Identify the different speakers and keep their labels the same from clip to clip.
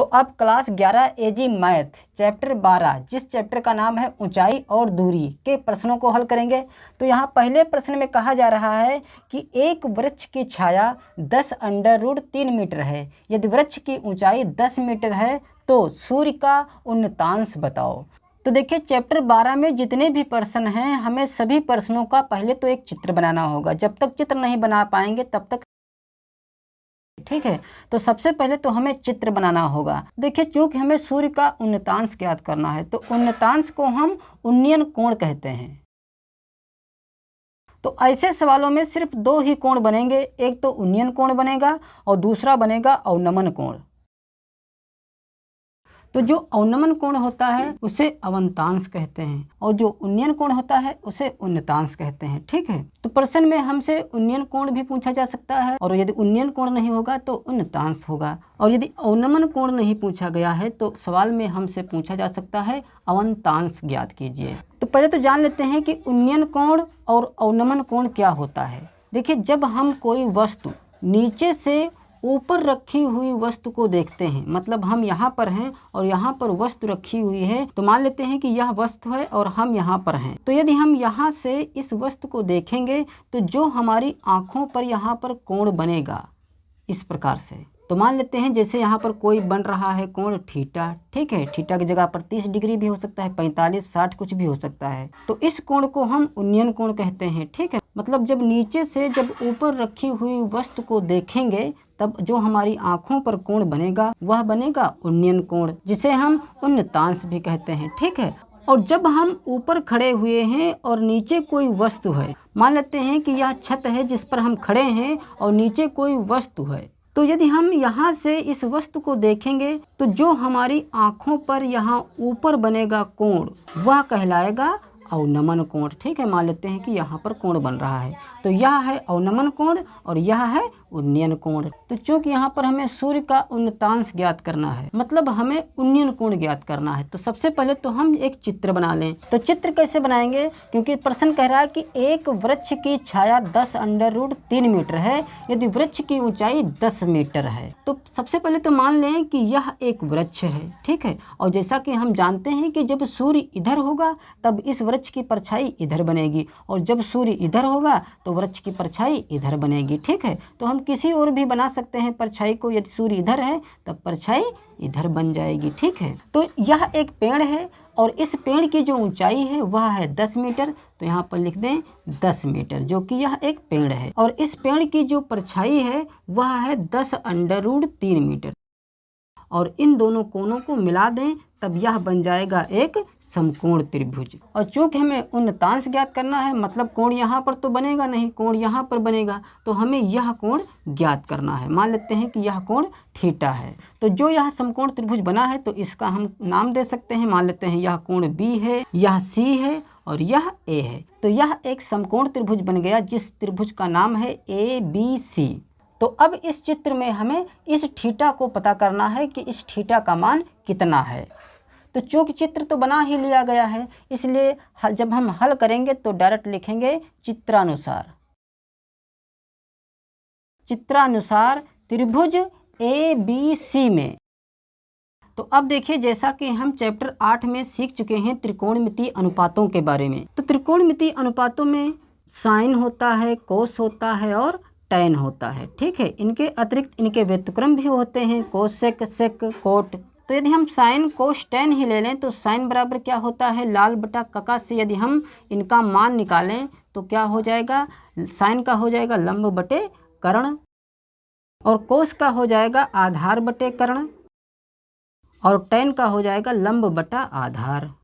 Speaker 1: तो अब क्लास 11 एजी math chapter 12 जिस चैप्टर का नाम है ऊंचाई और दूरी के प्रश्नों को हल करेंगे। तो यहाँ पहले प्रश्न में कहा जा रहा है कि एक वृक्ष की छाया 10√3 मीटर है। यदि वृक्ष की ऊंचाई 10 मीटर है तो सूर्य का उन्नतांश बताओ। तो देखिए चैप्टर 12 में जितने भी प्रश्न हैं हमें सभी प्रश्नों का पहले तो एक चित्र बनाना होगा। जब तक चित्र नहीं बना पाएंगे तब तक ठीक है। तो सबसे पहले तो हमें चित्र बनाना होगा। देखिए चूंकि हमें सूर्य का उन्नतांश ज्ञात करना है तो उन्नतांश को हम उन्नयन कोण कहते हैं। तो ऐसे सवालों में सिर्फ दो ही कोण बनेंगे, एक तो उन्नयन कोण बनेगा और दूसरा बनेगा अवनमन कोण। तो जो अवनमन कोण होता है उसे अवंतांश कहते हैं और जो उन्नयन कोण होता है उसे उन्नतांश कहते हैं। ठीक है, तो प्रश्न में हमसे उन्नयन कोण भी पूछा जा सकता है और यदि उन्नयन कोण नहीं होगा तो उन्नतांश होगा, और यदि अवनमन कोण नहीं पूछा गया है तो सवाल में हमसे पूछा जा सकता है अवंतांश ज्ञात कीजिए। तो पहले तो जान लेते हैं कि उन्नयन कोण और अवनमन कोण क्या होता है। देखिए जब हम कोई वस्तु नीचे से ऊपर रखी हुई वस्तु को देखते हैं, मतलब हम यहाँ पर हैं और यहाँ पर वस्तु रखी हुई है, तो मान लेते हैं कि यह वस्तु है और हम यहाँ पर हैं। तो यदि हम यहाँ से इस वस्तु को देखेंगे तो जो हमारी आँखों पर यहाँ पर कोण बनेगा इस प्रकार से, तो मान लेते हैं जैसे यहाँ पर कोई बन रहा है कोण थीटा। ठीक है, थीटा की जगह पर 30 डिग्री भी हो सकता है, 45, 60 कुछ भी हो सकता है। तो इस कोण को हम उन्नयन कोण कहते हैं। ठीक है, मतलब जब नीचे से जब ऊपर रखी हुई वस्तु को देखेंगे तब जो हमारी आंखों पर कोण बनेगा वह बनेगा उन्नयन कोण, जिसे हम उन्नतांश भी कहते हैं। ठीक है, और जब हम ऊपर खड़े हुए हैं और नीचे कोई वस्तु है, मान लेते हैं कि यह छत है जिस पर हम खड़े हैं और नीचे कोई वस्तु है, तो यदि हम यहाँ से इस वस्तु को देखेंगे तो जो हमारी आंखों पर यहाँ ऊपर बनेगा कोण वह कहलाएगा अवनमन कोण। ठीक है, मान लेते हैं कि यहाँ पर कोण बन रहा है, तो यह है अवनमन कोण और यह है उन्नयन कोण। तो चूंकि यहाँ पर हमें सूर्य का उन्नतांश ज्ञात करना है, मतलब हमें उन्नयन कोण ज्ञात करना है, तो सबसे पहले तो हम एक चित्र बना लें। तो चित्र कैसे बनाएंगे, क्योंकि प्रश्न कह रहा है कि एक वृक्ष की छाया 10√3 मीटर है यदि वृक्ष की ऊंचाई 10 मीटर है। तो सबसे पहले तो मान लें कि यह एक वृक्ष है। ठीक है, और जैसा कि हम जानते हैं कि जब सूर्य इधर होगा तब इस वृक्ष की परछाई इधर बनेगी और जब सूर्य इधर होगा तो वृक्ष की परछाई इधर बनेगी। ठीक है, तो हम किसी और भी बना सकते हैं परछाई को, यदि सूर्य इधर है तब परछाई इधर बन जाएगी। ठीक है, तो यह एक पेड़ है और इस पेड़ की जो ऊंचाई है वह है 10 मीटर, तो यहाँ पर लिख दें 10 मीटर, जो कि यह एक पेड़ है, और इस पेड़ की जो परछाई है वह है 10√3 मीटर, और इन दोनों कोणों को मिला दें तब यह बन जाएगा एक समकोण त्रिभुज। और चूंकि हमें उन्नतांश ज्ञात करना है, मतलब कोण यहाँ पर तो बनेगा नहीं, कोण यहाँ पर बनेगा, तो हमें यह कोण ज्ञात करना है। मान लेते हैं कि यह कोण थीटा है। तो जो यह समकोण त्रिभुज बना है तो इसका हम नाम दे सकते हैं। मान लेते हैं यह कोण बी है, यह सी है और यह ए है। तो यह एक समकोण त्रिभुज बन गया जिस त्रिभुज का नाम है ABC। तो अब इस चित्र में हमें इस थीटा को पता करना है कि इस थीटा का मान कितना है। तो चूंकि चित्र तो बना ही लिया गया है, इसलिए जब हम हल करेंगे तो डायरेक्ट लिखेंगे चित्रानुसार। चित्रानुसार त्रिभुज ABC में। तो अब देखिए जैसा कि हम चैप्टर 8 में सीख चुके हैं त्रिकोणमितीय अनुपातों के बारे में, तो त्रिकोणमितीय अनुपातों में साइन होता है, कोस होता है और टैन होता है। ठीक है, इनके अतिरिक्त इनके व्युत्क्रम भी होते हैं, कोसेक, सेक, कोट। तो यदि हम साइन कोस टैन ही ले लें तो साइन बराबर क्या होता है, लाल बटा कका से यदि हम इनका मान निकालें तो क्या हो जाएगा, साइन का हो जाएगा लंब बटे कर्ण, और कोस का हो जाएगा आधार बटे कर्ण, और टैन का हो जाएगा लंब बटा आधार।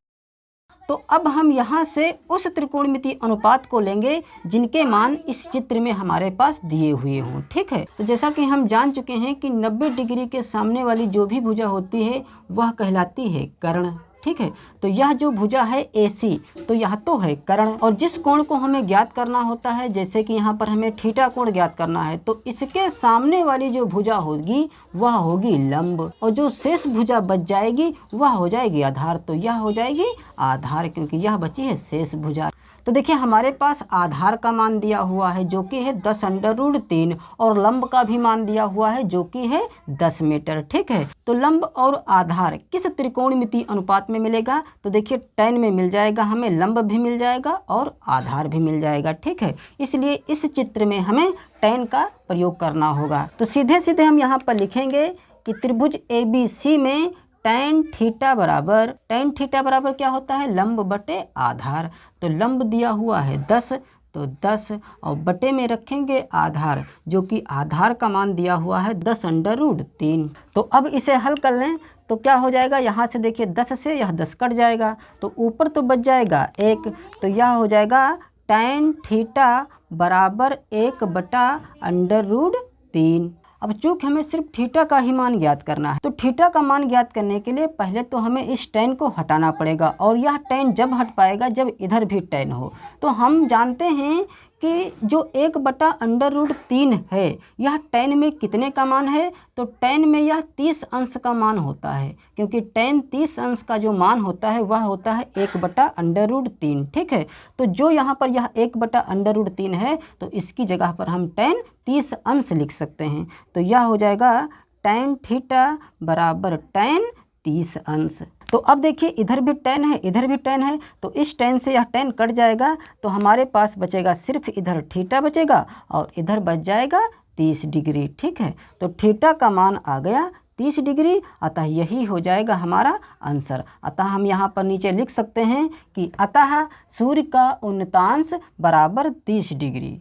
Speaker 1: तो अब हम यहाँ से उस त्रिकोणमितीय अनुपात को लेंगे जिनके मान इस चित्र में हमारे पास दिए हुए हों। ठीक है, तो जैसा कि हम जान चुके हैं कि 90 डिग्री के सामने वाली जो भी भुजा होती है वह कहलाती है कर्ण। ठीक है, तो यह जो भुजा है AC, तो यह तो है कर्ण, और जिस कोण को हमें ज्ञात करना होता है, जैसे कि यहाँ पर हमें थीटा कोण ज्ञात करना है, तो इसके सामने वाली जो भुजा होगी वह होगी लंब, और जो शेष भुजा बच जाएगी वह हो जाएगी आधार। तो यह हो जाएगी आधार, क्योंकि यह बची है शेष भुजा। तो देखिए हमारे पास आधार का मान दिया हुआ है जो कि है 10√3 और लंब का भी मान दिया हुआ है जो कि है 10 मीटर। ठीक है, तो लंब और आधार किस त्रिकोणमितीय अनुपात में मिलेगा? तो देखिए tan में मिल जाएगा, हमें लंब भी मिल जाएगा और आधार भी मिल जाएगा। ठीक है, इसलिए इस चित्र में हमें tan का प्रयोग करना होगा। तो सीधे सीधे हम यहाँ पर लिखेंगे कि त्रिभुज ABC में tan थीटा बराबर क्या होता है? लंब बटे आधार। तो लंब दिया हुआ है 10, तो 10 और बटे में रखेंगे आधार, जो कि आधार का मान दिया हुआ है 10√3। तो अब इसे हल कर लें तो क्या हो जाएगा? यहाँ से देखिए 10 से यह 10 कट जाएगा, तो ऊपर तो बच जाएगा 1, तो यह हो जाएगा tan थीटा बराबर 1/√3। अब चूँकि हमें सिर्फ थीटा का ही मान ज्ञात करना है, तो थीटा का मान ज्ञात करने के लिए पहले तो हमें इस tan को हटाना पड़ेगा, और यह tan जब हट पाएगा जब इधर भी tan हो। तो हम जानते हैं कि जो 1/√3 है यह tan में कितने का मान है? तो tan में यह 30 अंश का मान होता है, क्योंकि tan 30 अंश का जो मान होता है वह होता है 1/√3। ठीक है, तो जो यहाँ पर यह 1/√3 है तो इसकी जगह पर हम tan 30 अंश लिख सकते हैं। तो यह हो जाएगा tan थीटा बराबर tan 30 अंश। तो अब देखिए इधर भी tan है, इधर भी tan है, तो इस tan से यह tan कट जाएगा, तो हमारे पास बचेगा सिर्फ इधर थीटा बचेगा और इधर बच जाएगा 30 डिग्री। ठीक है, तो थीटा का मान आ गया 30 डिग्री, अतः यही हो जाएगा हमारा आंसर। अतः हम यहाँ पर नीचे लिख सकते हैं कि अतः सूर्य का उन्नतांश बराबर 30 डिग्री।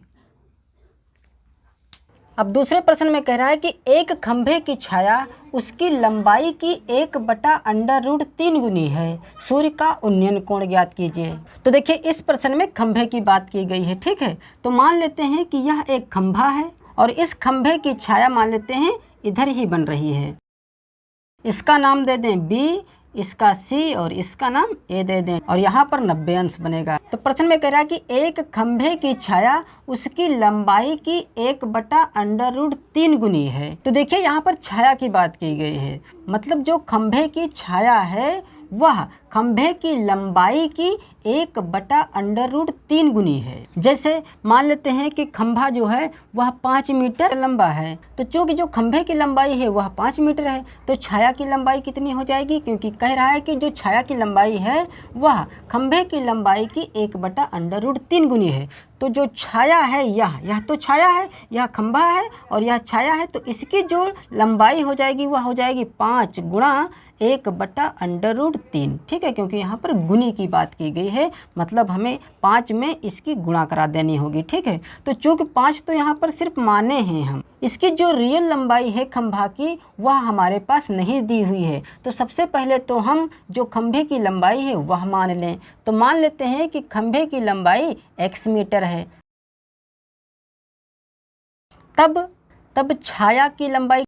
Speaker 1: अब दूसरे प्रश्न में कह रहा है कि एक खंभे की छाया उसकी लंबाई की 1/√3 गुनी है, सूर्य का उन्नयन कोण ज्ञात कीजिए। तो देखिए इस प्रश्न में खंभे की बात की गई है। ठीक है, तो मान लेते हैं कि यह एक खंभा है और इस खंभे की छाया मान लेते हैं इधर ही बन रही है। इसका नाम दे दें B, इसका C और इसका नाम A दे दें, और यहाँ पर 90 अंश बनेगा। तो प्रश्न में कह रहा है कि एक खंभे की छाया उसकी लंबाई की 1/√3 गुनी है। तो देखिए यहाँ पर छाया की बात की गई है, मतलब जो खंभे की छाया है वह खंभे की लंबाई की 1/√3 गुनी है। जैसे मान लेते हैं कि खंभा जो है वह 5 मीटर लंबा है, तो चूँकि जो खंभे की लंबाई है वह 5 मीटर है, तो छाया की लंबाई कितनी हो जाएगी? क्योंकि कह रहा है कि जो छाया की लंबाई है वह खंभे की लंबाई की 1/√3 गुनी है। तो जो छाया है यह तो छाया है, यह खंभा है और यह छाया है, तो इसकी जो लंबाई हो जाएगी वह हो जाएगी 5 गुणा 1/√3। ठीक है, क्योंकि यहाँ पर गुनी की बात की गई है, मतलब हमें 5 में इसकी गुणा करा देनी होगी। ठीक है, तो चूँकि 5 तो यहाँ पर सिर्फ माने हैं हम, इसकी जो रियल लंबाई है खंभा की वह हमारे पास नहीं दी हुई है। तो सबसे पहले तो हम जो खंभे की लंबाई है वह मान लें। तो मान लेते हैं कि खंभे की लंबाई x मीटर है, तब छाया की लंबाई,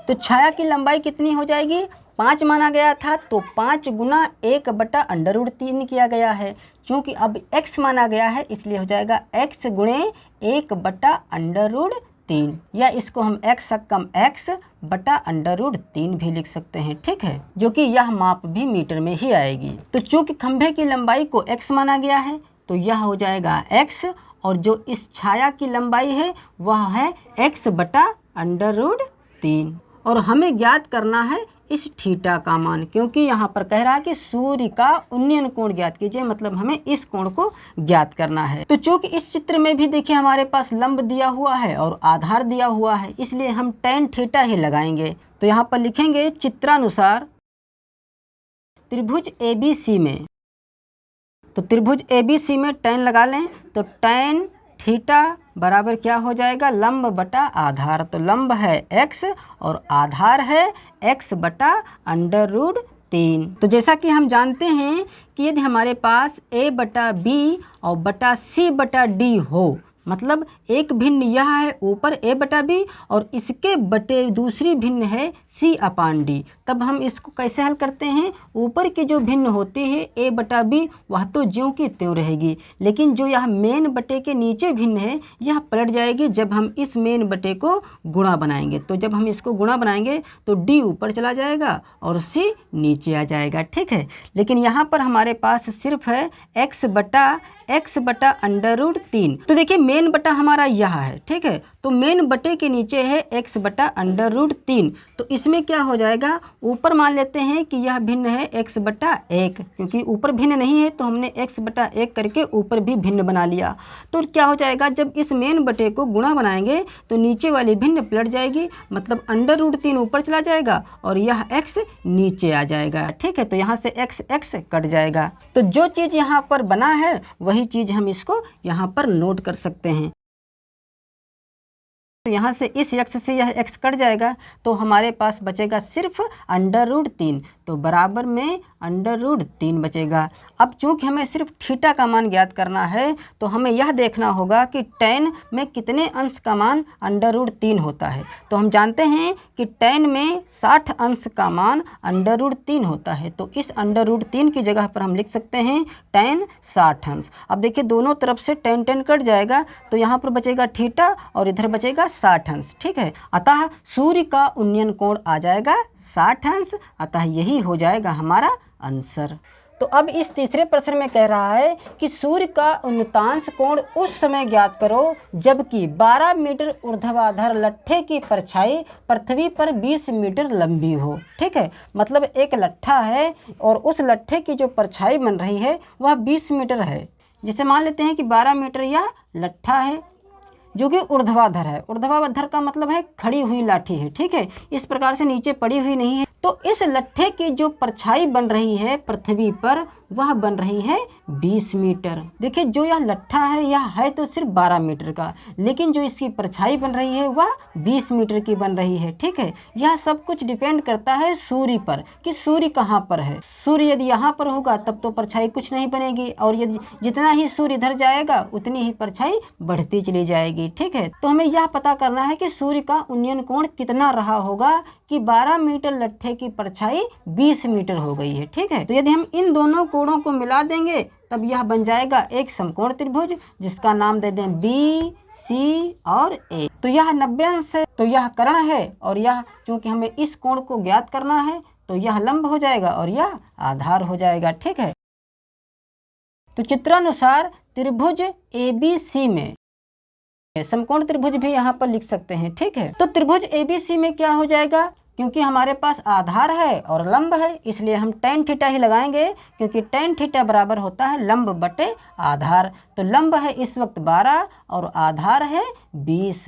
Speaker 1: तो छाया की लंबाई कितनी हो जाएगी? 5 माना गया था, तो 5 गुना 1/√3 किया गया है। चूँकि अब x माना गया है इसलिए हो जाएगा x गुणे 1/√3, या इसको हम x कम x/√3 भी लिख सकते हैं। ठीक है, जो कि यह माप भी मीटर में ही आएगी। तो चूँकि खंभे की लंबाई को x माना गया है तो यह हो जाएगा x, और जो इस छाया की लंबाई है वह है x/√3, और हमें ज्ञात करना है इस थीटा का मान, क्योंकि यहाँ पर कह रहा है कि सूर्य का उन्नयन कोण ज्ञात कीजिए, मतलब हमें इस कोण को ज्ञात करना है। तो चूँकि इस चित्र में भी देखिए हमारे पास लंब दिया हुआ है और आधार दिया हुआ है, इसलिए हम tan थीटा ही लगाएंगे। तो यहाँ पर लिखेंगे चित्रानुसार त्रिभुज ABC में, तो त्रिभुज ABC में tan लगा लें, तो tan थीटा बराबर क्या हो जाएगा? लंब बटा आधार। तो लंब है x और आधार है x/√3। तो जैसा कि हम जानते हैं कि यदि हमारे पास a/b और बटा c/d हो मतलब एक भिन्न यह है ऊपर a/b और इसके बटे दूसरी भिन्न है c/d। तब हम इसको कैसे हल करते हैं, ऊपर की जो भिन्न होती है a/b वह तो ज्यों की त्यों रहेगी, लेकिन जो यह मेन बटे के नीचे भिन्न है यह पलट जाएगी जब हम इस मेन बटे को गुणा बनाएंगे। तो जब हम इसको गुणा बनाएंगे तो d ऊपर चला जाएगा और c नीचे आ जाएगा, ठीक है। लेकिन यहाँ पर हमारे पास सिर्फ है x बटा √3। तो देखिए मेन बटा हमारा यह है, ठीक है। तो मेन बटे के नीचे है x बटा √3। तो इसमें क्या हो जाएगा, ऊपर मान लेते हैं कि यह भिन्न है x बटा 1, क्योंकि ऊपर भिन्न नहीं है तो हमने x बटा 1 करके ऊपर भी भिन्न बना लिया। तो क्या हो जाएगा, जब इस मेन बटे को गुणा बनाएंगे तो नीचे वाली भिन्न पलट जाएगी, मतलब √3 ऊपर चला जाएगा और यह x नीचे आ जाएगा, ठीक है। तो यहाँ से x कट जाएगा। तो जो चीज़ यहाँ पर बना है वही चीज़ हम इसको यहाँ पर नोट कर सकते हैं। तो यहाँ से इस x से यह x कट जाएगा तो हमारे पास बचेगा सिर्फ √3, तो बराबर में √3 बचेगा। अब चूँकि हमें सिर्फ थीटा का मान ज्ञात करना है तो हमें यह देखना होगा कि tan में कितने अंश का मान √3 होता है। तो हम जानते हैं कि tan में 60 अंश का मान √3 होता है। तो इस √3 की जगह पर हम लिख सकते हैं tan 60 अंश। अब देखिए दोनों तरफ से tan कट जाएगा तो यहाँ पर बचेगा थीटा और इधर बचेगा 60 अंश, ठीक है। अतः सूर्य का उन्नयन कोण आ जाएगा 60 अंश, अतः यही हो जाएगा हमारा आंसर। तो अब इस तीसरे प्रश्न में कह रहा है कि सूर्य का उन्नतांश कोण उस समय ज्ञात करो जबकि 12 मीटर ऊर्ध्वाधर लट्ठे की परछाई पृथ्वी पर 20 मीटर लंबी हो, ठीक है। मतलब एक लट्ठा है और उस लट्ठे की जो परछाई बन रही है वह 20 मीटर है। जिसे मान लेते हैं कि 12 मीटर यह लट्ठा है जो कि ऊर्ध्वाधर है। ऊर्ध्वाधर का मतलब है खड़ी हुई लाठी है, ठीक है। इस प्रकार से नीचे पड़ी हुई नहीं है। तो इस लट्ठे की जो परछाई बन रही है पृथ्वी पर वह बन रही है 20 मीटर। देखिए जो यह लट्ठा है यह है तो सिर्फ 12 मीटर का, लेकिन जो इसकी परछाई बन रही है वह 20 मीटर की बन रही है, ठीक है। यह सब कुछ डिपेंड करता है सूर्य पर कि सूर्य कहाँ पर है। सूर्य यदि यहाँ पर होगा तब तो परछाई कुछ नहीं बनेगी, और यदि जितना ही सूर्य इधर जाएगा उतनी ही परछाई बढ़ती चली जाएगी, ठीक है। तो हमें यह पता करना है कि सूर्य का उन्नयन कोण कितना रहा होगा कि 12 मीटर लट्ठे की परछाई 20 मीटर हो गई है, ठीक है। तो यदि हम इन दोनों कोणों को मिला देंगे तब यह बन जाएगा एक समकोण त्रिभुज जिसका नाम दे दें बी, सी और ए। तो यह 90 अंश है, तो यह कर्ण है, और यह चूंकि हमें इस कोण को ज्ञात करना है तो यह लंब हो जाएगा और यह आधार हो जाएगा, ठीक है। तो चित्रानुसार त्रिभुज ABC में समकोण त्रिभुज भी यहाँ पर लिख सकते हैं, ठीक है। तो त्रिभुज ABC में क्या हो जाएगा, क्योंकि हमारे पास आधार है और लंब है इसलिए हम tan थीटा ही लगाएंगे, क्योंकि tan थीटा बराबर होता है लंब बटे आधार। तो लंब है इस वक्त 12 और आधार है 20।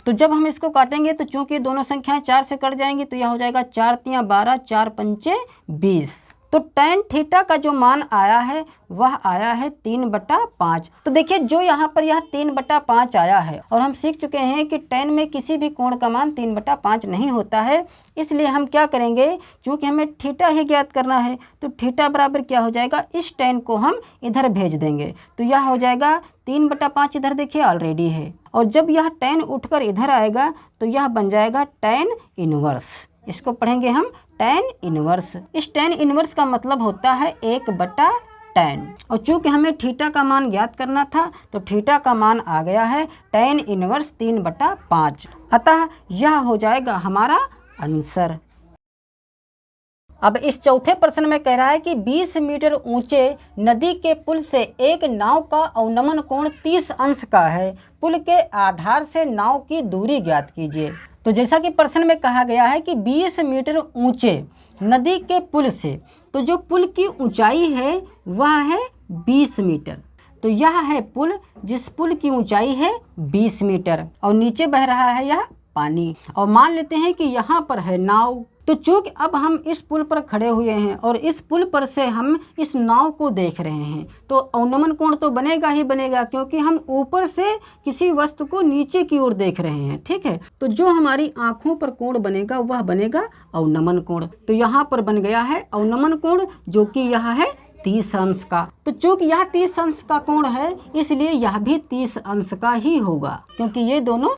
Speaker 1: तो जब हम इसको काटेंगे तो चूंकि दोनों संख्याएं 4 से कट जाएंगी तो यह हो जाएगा 4 तियां 12, 4 पंचे 20। तो tan थीटा का जो मान आया है वह आया है 3/5। तो देखिए जो यहाँ पर यह 3/5 आया है, और हम सीख चुके हैं कि tan में किसी भी कोण का मान 3/5 नहीं होता है। इसलिए हम क्या करेंगे, चूँकि हमें थीटा ही ज्ञात करना है तो थीटा बराबर क्या हो जाएगा, इस tan को हम इधर भेज देंगे तो यह हो जाएगा 3/5 इधर देखिए ऑलरेडी है, और जब यह tan उठकर इधर आएगा तो यह बन जाएगा tan इनवर्स। इसको पढ़ेंगे हम tan इनवर्स। इस tan इनवर्स का मतलब होता है 1/tan, और चूंकि हमें थीटा का मान ज्ञात करना था तो थीटा का मान आ गया है tan इनवर्स 3/5। अतः यह हो जाएगा हमारा आंसर। अब इस चौथे प्रश्न में कह रहा है कि 20 मीटर ऊंचे नदी के पुल से एक नाव का अवनमन कोण 30 अंश का है। पुल के आधार से नाव की दूरी ज्ञात कीजिए। तो जैसा कि प्रश्न में कहा गया है कि 20 मीटर ऊंचे नदी के पुल से, तो जो पुल की ऊंचाई है वह है 20 मीटर। तो यह है पुल जिस पुल की ऊंचाई है 20 मीटर और नीचे बह रहा है यह पानी, और मान लेते हैं कि यहाँ पर है नाव। तो चूंकि अब हम इस पुल पर खड़े हुए हैं और इस पुल पर से हम इस नाव को देख रहे हैं तो अवनमन कोण तो बनेगा ही बनेगा, क्योंकि हम ऊपर से किसी वस्तु को नीचे की ओर देख रहे हैं, ठीक है। तो जो हमारी आंखों पर कोण बनेगा वह बनेगा अवनमन कोण। तो यहाँ पर बन गया है अवनमन कोण जो कि यह है 30 अंश का। तो चूंकि यह 30 अंश का कोण है इसलिए यह भी 30 अंश का ही होगा, क्योंकि ये दोनों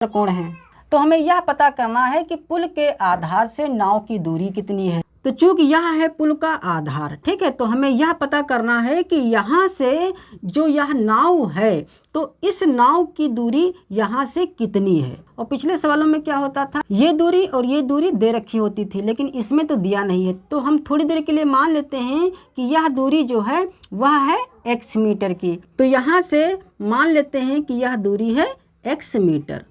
Speaker 1: कोण हैं। तो हमें यह पता करना है कि पुल के आधार से नाव की दूरी कितनी है। तो चूंकि यह है पुल का आधार, ठीक है, तो हमें यह पता करना है कि यहाँ से जो यह नाव है तो इस नाव की दूरी यहाँ से कितनी है। और पिछले सवालों में क्या होता था, ये दूरी और ये दूरी दे रखी होती थी, लेकिन इसमें तो दिया नहीं है। तो हम थोड़ी देर के लिए मान लेते हैं कि यह दूरी जो है वह है x मीटर की। तो यहाँ से मान लेते हैं कि यह दूरी है x मीटर।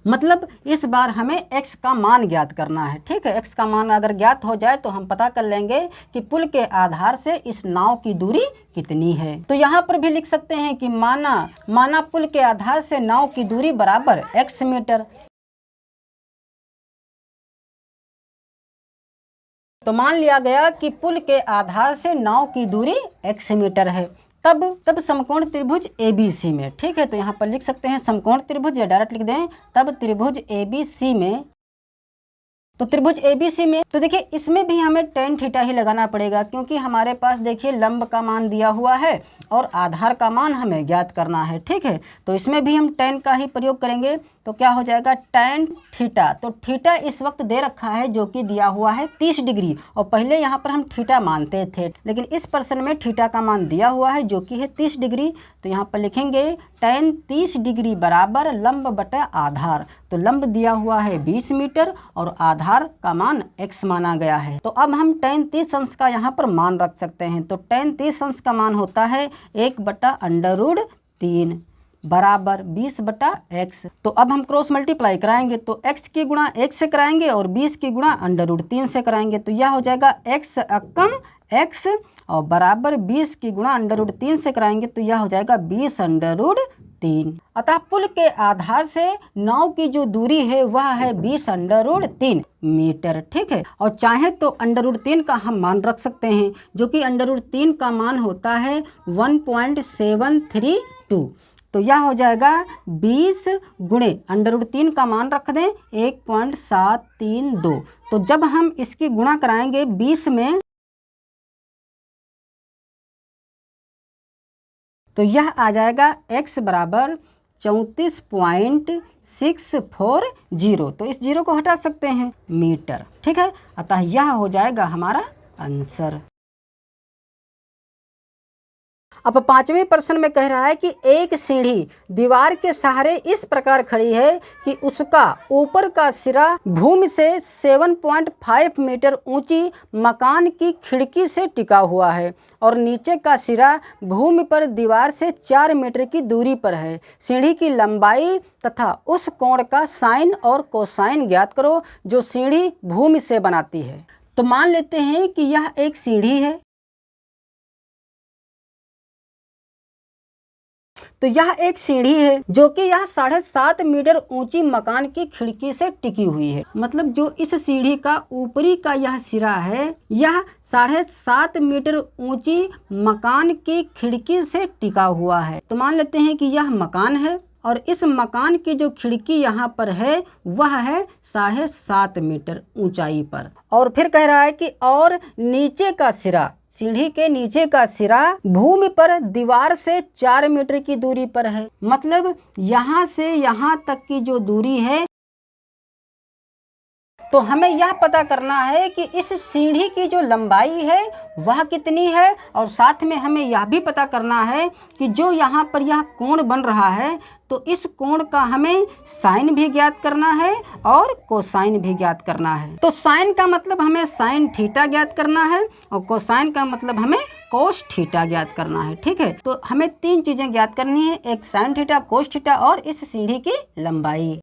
Speaker 1: मतलब इस बार हमें x का मान ज्ञात करना है, ठीक है। x का मान अगर ज्ञात हो जाए तो हम पता कर लेंगे कि पुल के आधार से इस नाव की दूरी कितनी है। तो यहाँ पर भी लिख सकते हैं कि माना पुल के आधार से नाव की दूरी बराबर x मीटर। तो मान लिया गया कि पुल के आधार से नाव की दूरी x मीटर है। तब समकोण त्रिभुज ABC में, ठीक है, तो यहाँ पर लिख सकते हैं समकोण त्रिभुज, या डायरेक्ट लिख दें तब त्रिभुज ABC में। तो त्रिभुज ABC में तो देखिए इसमें भी हमें tan थीटा ही लगाना पड़ेगा, क्योंकि हमारे पास देखिए लंब का मान दिया हुआ है और आधार का मान हमें ज्ञात करना है, ठीक है। तो इसमें भी हम tan का ही प्रयोग करेंगे। तो क्या हो जाएगा tan थीटा। तो थीटा इस वक्त दे रखा है जो कि दिया हुआ है 30 डिग्री, और पहले यहाँ पर हम थीटा मानते थे, लेकिन इस प्रश्न में थीटा का मान दिया हुआ है जो कि है 30 डिग्री। तो यहाँ पर लिखेंगे tan 30 डिग्री बराबर लंब बटा आधार। तो लंब दिया हुआ है 20 मीटर और आधार का मान x माना गया है। तो अब हम tan 30 अंश का यहाँ पर मान रख सकते हैं। तो tan 30 अंश का मान होता है 1/√3 बराबर 20/x। तो अब हम क्रॉस मल्टीप्लाई कराएंगे, तो x की गुणा 1 से कराएंगे और 20 की गुणा √3 से कराएंगे। तो यह हो जाएगा x अकम x और बराबर 20 की गुणा √3 से कराएंगे, तो यह हो जाएगा 20√3। अतः पुल के आधार से नाव की जो दूरी है वह है 20√3 मीटर, ठीक है। और चाहे तो √3 का हम मान रख सकते हैं, जो कि √3 का मान होता है 1.732। तो यह हो जाएगा 20 गुणे √3 का मान रख दें 1.732। तो जब हम इसकी गुणा कराएंगे 20 में, तो यह आ जाएगा x बराबर 34.640। तो इस जीरो को हटा सकते हैं मीटर, ठीक है। अतः यह हो जाएगा हमारा आंसर। अब 5वें प्रश्न में कह रहा है कि एक सीढ़ी दीवार के सहारे इस प्रकार खड़ी है कि उसका ऊपर का सिरा भूमि से 7.5 मीटर ऊंची मकान की खिड़की से टिका हुआ है और नीचे का सिरा भूमि पर दीवार से 4 मीटर की दूरी पर है। सीढ़ी की लंबाई तथा उस कोण का साइन और कोसाइन ज्ञात करो जो सीढ़ी भूमि से बनाती है। तो मान लेते हैं कि यह एक सीढ़ी है। तो यह एक सीढ़ी है जो कि यह 7.5 मीटर ऊंची मकान की खिड़की से टिकी हुई है। मतलब जो इस सीढ़ी का ऊपरी का यह सिरा है यह 7.5 मीटर ऊंची मकान की खिड़की से टिका हुआ है। तो मान लेते हैं कि यह मकान है और इस मकान की जो खिड़की यहाँ पर है वह है 7.5 मीटर ऊंचाई पर। और फिर कह रहा है कि और नीचे का सिरा, सीढ़ी के नीचे का सिरा भूमि पर दीवार से 4 मीटर की दूरी पर है। मतलब यहाँ से यहाँ तक की जो दूरी है, तो हमें यह पता करना है कि इस सीढ़ी की जो लंबाई है वह कितनी है, और साथ में हमें यह भी पता करना है कि जो यहाँ पर यह कोण बन रहा है तो इस कोण का हमें साइन भी ज्ञात करना है और कोसाइन भी ज्ञात करना है। तो साइन का मतलब हमें साइन थीटा ज्ञात करना है और कोसाइन का मतलब हमें कोस थीटा ज्ञात करना है, ठीक है। तो हमें 3 चीजें ज्ञात करनी है, एक साइन थीटा, कोस थीटा और इस सीढ़ी की लंबाई।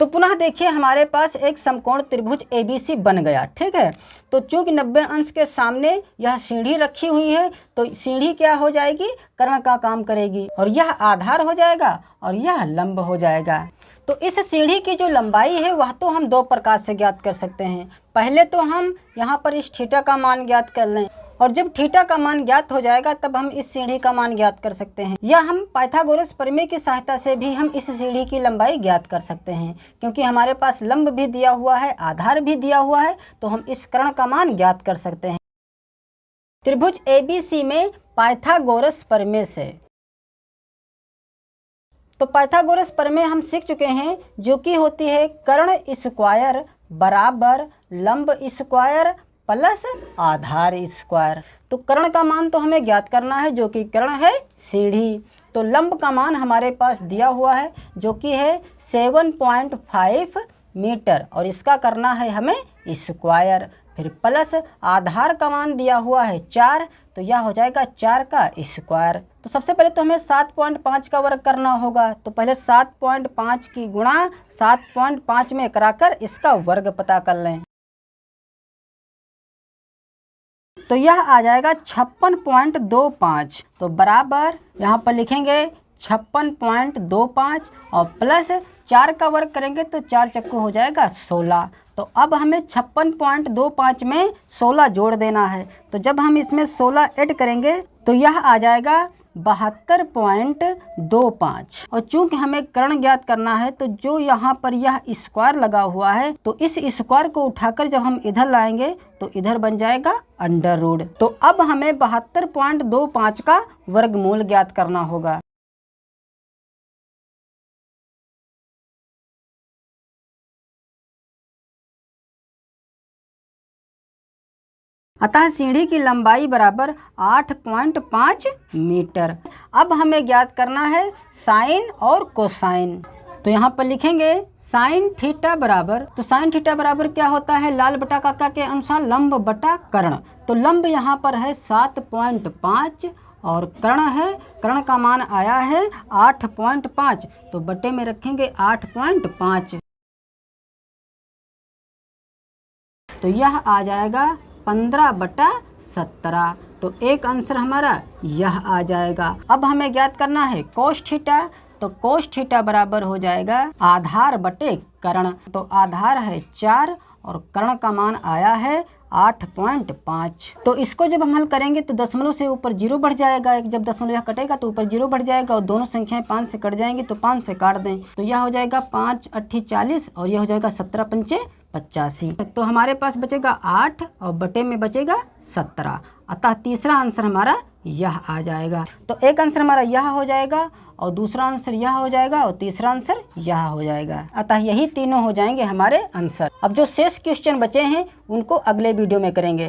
Speaker 1: तो पुनः देखिए हमारे पास एक समकोण त्रिभुज ABC बन गया, ठीक है। तो चूंकि 90 अंश के सामने यह सीढ़ी रखी हुई है तो सीढ़ी क्या हो जाएगी, कर्ण का काम करेगी और यह आधार हो जाएगा और यह लंब हो जाएगा। तो इस सीढ़ी की जो लंबाई है वह तो हम 2 प्रकार से ज्ञात कर सकते हैं। पहले तो हम यहाँ पर इस थीटा का मान ज्ञात कर लें और जब थीटा का मान ज्ञात हो जाएगा तब हम इस सीढ़ी का मान ज्ञात कर सकते हैं, या हम पाइथागोरस प्रमेय की सहायता से भी हम इस सीढ़ी की लंबाई ज्ञात कर सकते हैं। क्योंकि हमारे पास लंब भी दिया हुआ है, आधार भी दिया हुआ है, तो हम इस कर्ण का मान ज्ञात कर सकते हैं। त्रिभुज ABC में पाइथागोरस प्रमेय से। तो पाइथागोरस प्रमेय हम सीख चुके हैं, जो कि होती है कर्ण स्क्वायर बराबर लंब स्क्वायर प्लस आधार स्क्वायर। तो कर्ण का मान तो हमें ज्ञात करना है, जो कि कर्ण है सीढ़ी। तो लंब का मान हमारे पास दिया हुआ है, जो कि है 7.5 मीटर, और इसका करना है हमें स्क्वायर। फिर प्लस आधार का मान दिया हुआ है 4, तो यह हो जाएगा 4 का स्क्वायर। तो सबसे पहले तो हमें 7.5 का वर्ग करना होगा। तो पहले 7.5 की गुणा 7.5 में कराकर इसका वर्ग पता कर लें। तो यह आ जाएगा 56.25। तो बराबर यहाँ पर लिखेंगे 56.25 और प्लस 4 का वर्ग करेंगे तो 4 चक्कू हो जाएगा 16। तो अब हमें 56.25 में 16 जोड़ देना है। तो जब हम इसमें 16 ऐड करेंगे तो यह आ जाएगा 72.25। और चूंकि हमें कर्ण ज्ञात करना है, तो जो यहाँ पर यह स्क्वायर लगा हुआ है, तो इस स्क्वायर को उठाकर जब हम इधर लाएंगे तो इधर बन जाएगा अंडर रूट। तो अब हमें 72.25 का वर्गमूल ज्ञात करना होगा। अतः सीढ़ी की लंबाई बराबर 8.5 मीटर। अब हमें ज्ञात करना है साइन और कोसाइन। तो यहाँ पर लिखेंगे साइन थीटा बराबर, तो साइन थीटा बराबर क्या होता है, लाल बटा काका के अनुसार लंब बटा कर्ण। तो लंब यहाँ पर है 7.5 और कर्ण है, कर्ण का मान आया है 8.5, तो बटे में रखेंगे 8.5। तो यह आ जाएगा 15/17। तो एक आंसर हमारा यह आ जाएगा। अब हमें ज्ञात करना है कोस थीटा। तो कोस थीटा बराबर हो जाएगा आधार बटे कर्ण। तो आधार है 4 और कर्ण का मान आया है 8.5। तो इसको जब हम हल करेंगे तो दशमलव से ऊपर 0 बढ़ जाएगा। एक जब दशमलव यह कटेगा तो ऊपर 0 बढ़ जाएगा और दोनों संख्याएं 5 से कट जाएंगी, तो 5 से काट दें तो यह हो जाएगा 5 8 40 और यह हो जाएगा 17 5 85। तो हमारे पास बचेगा 8 और बटे में बचेगा 17। अतः तीसरा आंसर हमारा यह आ जाएगा। तो एक आंसर हमारा यह हो जाएगा और दूसरा आंसर यह हो जाएगा और तीसरा आंसर यह हो जाएगा। अतः यही तीनों हो जाएंगे हमारे आंसर। अब जो शेष क्वेश्चन बचे हैं उनको अगले वीडियो में करेंगे।